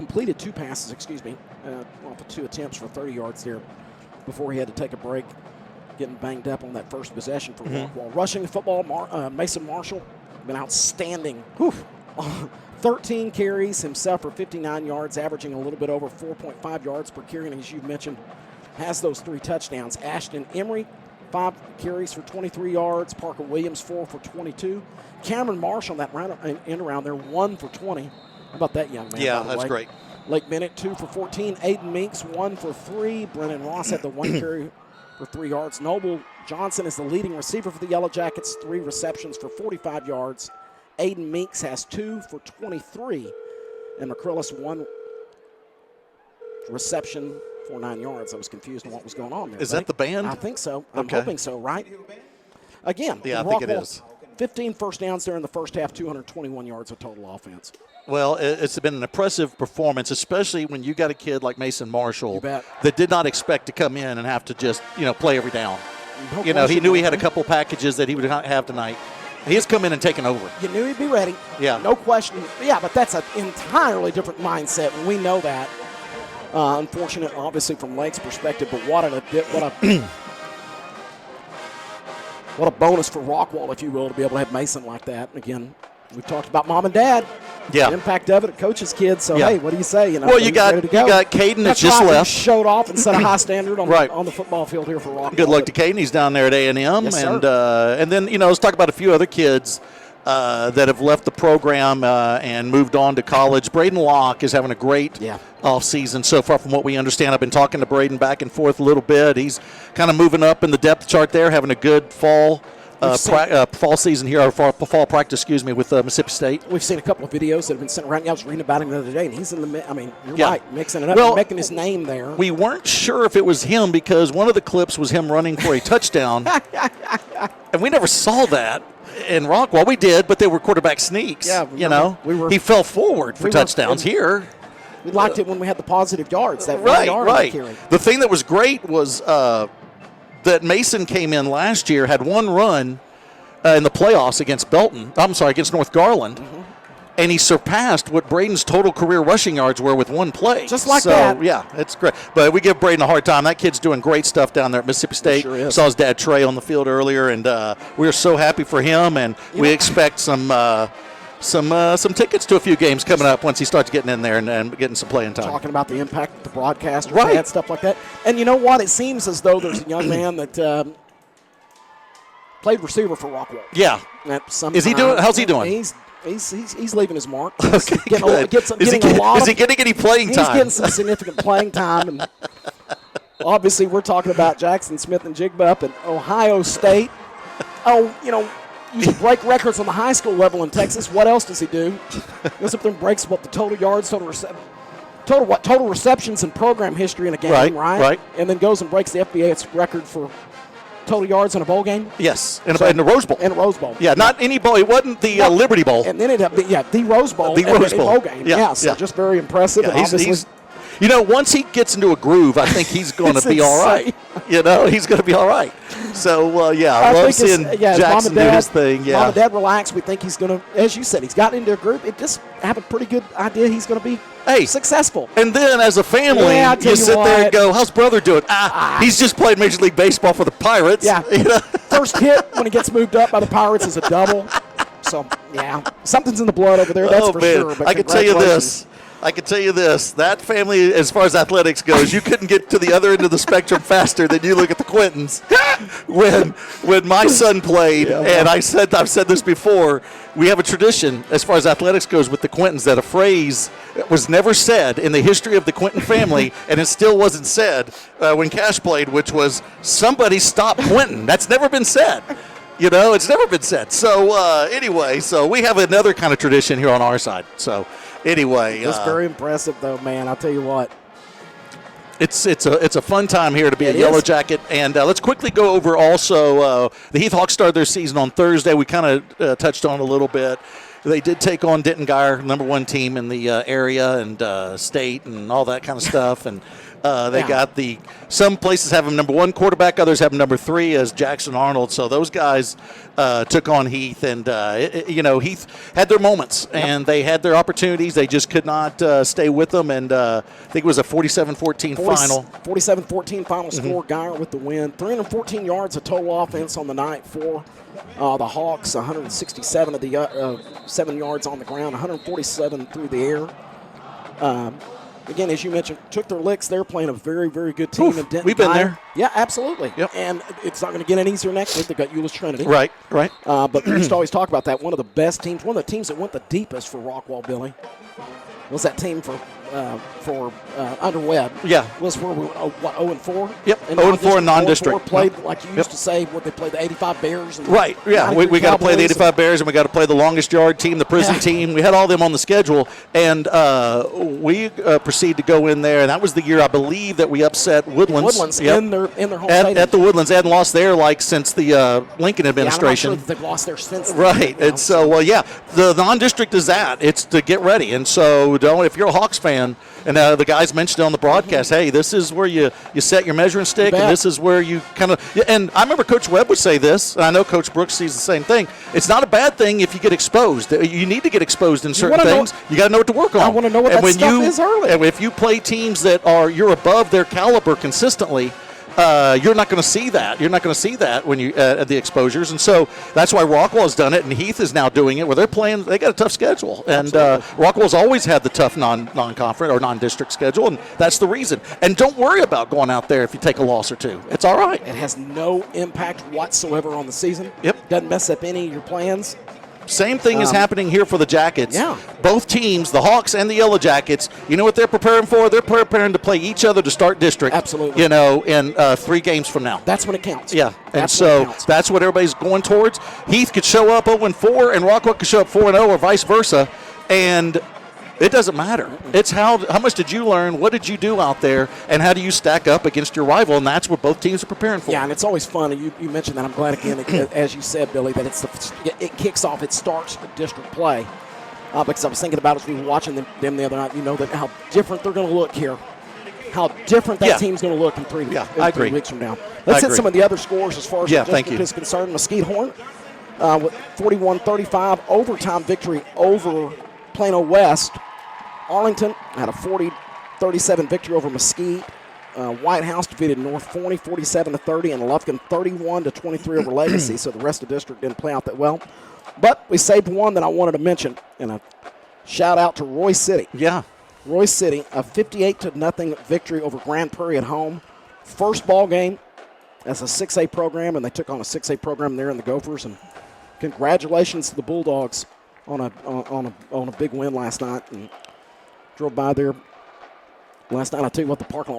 completed 2 passes, off of 2 attempts for 30 yards there before he had to take a break, getting banged up on that first possession for Rockwall. Rushing the football, Mason Marshall, been outstanding. 13 carries himself for 59 yards, averaging a little bit over 4.5 yards per carry, and as you mentioned, has those 3 touchdowns. Ashton Emery, 5 carries for 23 yards. Parker Williams, 4 for 22. Cameron Marshall, that end around there, 1 for 20. How about that young man? Yeah, that's great. Lake Bennett, 2 for 14. Aiden Meeks, 1 for 3. Brennan Ross had the 1 carry for 3 yards. Noble Johnson is the leading receiver for the Yellow Jackets, 3 receptions for 45 yards. Aiden Meeks has 2 for 23. And McCrillis, 1 reception for 9 yards. I was confused on what was going on there. Is that the band? I think so. I'm hoping so, right? Again, yeah, I think it is. 15 first downs there in the first half, 221 yards of total offense. Well, it's been an impressive performance, especially when you got a kid like Mason Marshall that did not expect to come in and have to just, play every down. He knew he had a couple packages that he would not have tonight. He has come in and taken over. You knew he'd be ready. Yeah. No question. Yeah, but that's an entirely different mindset, and we know that. Unfortunate, obviously, from Lake's perspective, but what a bonus for Rockwall, if you will, to be able to have Mason like that. Again, we've talked about mom and dad. Yeah. The impact of it, coach's kids. So, hey, what do you say? Well, you got Caden that's just left. Showed off and set a high standard on the football field here for Rockwall. Good luck to Caden. He's down there at A&M. Yes, and then, let's talk about a few other kids that have left the program and moved on to college. Braden Locke is having a great offseason so far from what we understand. I've been talking to Braden back and forth a little bit. He's kind of moving up in the depth chart there, having a good fall season here, or fall practice, with Mississippi State. We've seen a couple of videos that have been sent around. I was reading about him the other day, and he's in the you're right, mixing it up, and making his name there. We weren't sure if it was him because one of the clips was him running for a touchdown, and we never saw that in Rockwall. We did, but they were quarterback sneaks. Yeah, he fell forward for touchdowns here. We liked it when we had the positive yards. That right. The thing that was great was that Mason came in last year, had one run in the playoffs against North Garland, and he surpassed what Braden's total career rushing yards were with one play. Just like that. Yeah, it's great. But we give Braden a hard time. That kid's doing great stuff down there at Mississippi State. Sure is. Saw his dad, Trey, on the field earlier, and we're so happy for him, and we expect some tickets to a few games coming up once he starts getting in there and getting some playing time. Talking about the impact of the broadcasters and stuff like that. And you know what? It seems as though there's a young man that played receiver for Rockwall. Yeah. Is he doing? How's he doing? He's leaving his mark. Okay, good. Is he getting any playing time? He's getting some significant playing time. And obviously, we're talking about Jackson Smith and Jigba up in Ohio State. You break records on the high school level in Texas. What else does he do? Goes up there and breaks the total yards, total receptions in program history in a game, right? And then goes and breaks the FBA's record for total yards in a bowl game. Yes, in the Rose Bowl. In a Rose Bowl. Yeah, not any bowl. It wasn't the Liberty Bowl. And then the Rose Bowl. The Rose Bowl. Bowl game. Yeah, so just very impressive. Yeah, he's once he gets into a groove, I think he's going to be all right. He's going to be all right. So, I love seeing Jackson do his thing. Yeah. Mom and Dad relax. We think he's going to, as you said, he's gotten into a group. It just have a pretty good idea he's going to be successful. And then as a family, you sit there and go, how's brother doing? He's just played Major League Baseball for the Pirates. Yeah. First hit when he gets moved up by the Pirates is a double. So, something's in the blood over there, that's for sure. But I can tell you this. That family, as far as athletics goes, you couldn't get to the other end of the spectrum faster than you look at the Quintons. When my son played, and I've said this before, we have a tradition as far as athletics goes with the Quintons that a phrase was never said in the history of the Quinton family, and it still wasn't said when Cash played, which was, somebody stop Quinton. That's never been said. It's never been said. So anyway, we have another kind of tradition here on our side. So anyway, it's very impressive, though, man. I'll tell you what. It's a fun time here to be a Yellow Jacket, and let's quickly go over also the Heath Hawks started their season on Thursday. We kind of touched on a little bit. they did take on Denton Geyer, number one team in the area and state and all that kind of stuff. And they got some places have him number one quarterback, others have him number 3 as Jackson Arnold. So those guys took on Heath, and Heath had their moments and they had their opportunities. They just could not stay with them, and I think it was a 47-14 final. 47-14 final score. Geyer with the win. 314 yards of total offense on the night for the Hawks. 167 of the 7 yards on the ground. 147 through the air. Again, as you mentioned, took their licks. They're playing a very, very good team. And Denton we've been Geyer, there. Yeah, absolutely. Yep. And it's not going to get any easier next week. They've got Euless Trinity. Right. But we used to always talk about that. One of the best teams, one of the teams that went the deepest for Rockwall, Billy, was that team for Underwed. Yeah. Was where we were, 0-4? Yep, 0-4 in non-district. Played, like you used to say, they played the 85 Bears. And right, yeah. We got to play the 85 Bears, and we got to play the longest yard team, the prison team. We had all them on the schedule, and we proceeded to go in there, and that was the year, I believe, that we upset Woodlands. In their home stadium. At the Woodlands. They hadn't lost there, since the Lincoln administration. I'm not sure that they've lost there since. Right, and so, the non-district is that. It's to get ready, and so if you're a Hawks fan, and the guys mentioned on the broadcast, hey, this is where you set your measuring stick, and this is where you kind of – and I remember Coach Webb would say this, and I know Coach Brooks sees the same thing. It's not a bad thing if you get exposed. You need to get exposed in certain things. You got to know what to work on. I want to know what that stuff is early. And if you play teams that you're above their caliber consistently – you're not going to see that. You're not going to see that when you at the exposures, and so that's why Rockwall has done it, and Heath is now doing it. Where they're playing, they got a tough schedule, and Rockwall's always had the tough non-conference or non-district schedule, and that's the reason. And don't worry about going out there if you take a loss or two. It's all right. It has no impact whatsoever on the season. Yep, doesn't mess up any of your plans. Same thing is happening here for the Jackets. Yeah. Both teams, the Hawks and the Yellow Jackets, you know what they're preparing for? They're preparing to play each other to start district. Absolutely. In 3 games from now. That's when it counts. Yeah. And that's what everybody's going towards. Heath could show up 0-4 and Rockwall could show up 4-0 or vice versa. And it doesn't matter. It's how much did you learn? What did you do out there? And how do you stack up against your rival? And that's what both teams are preparing for. Yeah, and it's always fun. And you mentioned that. I'm glad, again, as you said, Billy, that it kicks off, it starts district play. Because I was thinking about it as we were watching them the other night, that how different they're going to look here. How different that team's going to look in 3 weeks from now. Let's hit some of the other scores as far as the district is concerned. Mesquite Horn with 41-35 overtime victory over Plano West. Arlington had a 40-37 victory over Mesquite. White House defeated North Forney 47-30, and Lufkin 31-23 over Legacy. So the rest of the district didn't play out that well. But we saved one that I wanted to mention, and a shout out to Roy City. Yeah. Roy City, a 58-0 victory over Grand Prairie at home. First ball game as a 6A program, and they took on a 6A program there in the Gophers. And congratulations to the Bulldogs on a big win last night. And drove by there last night. I'll tell you what, the parking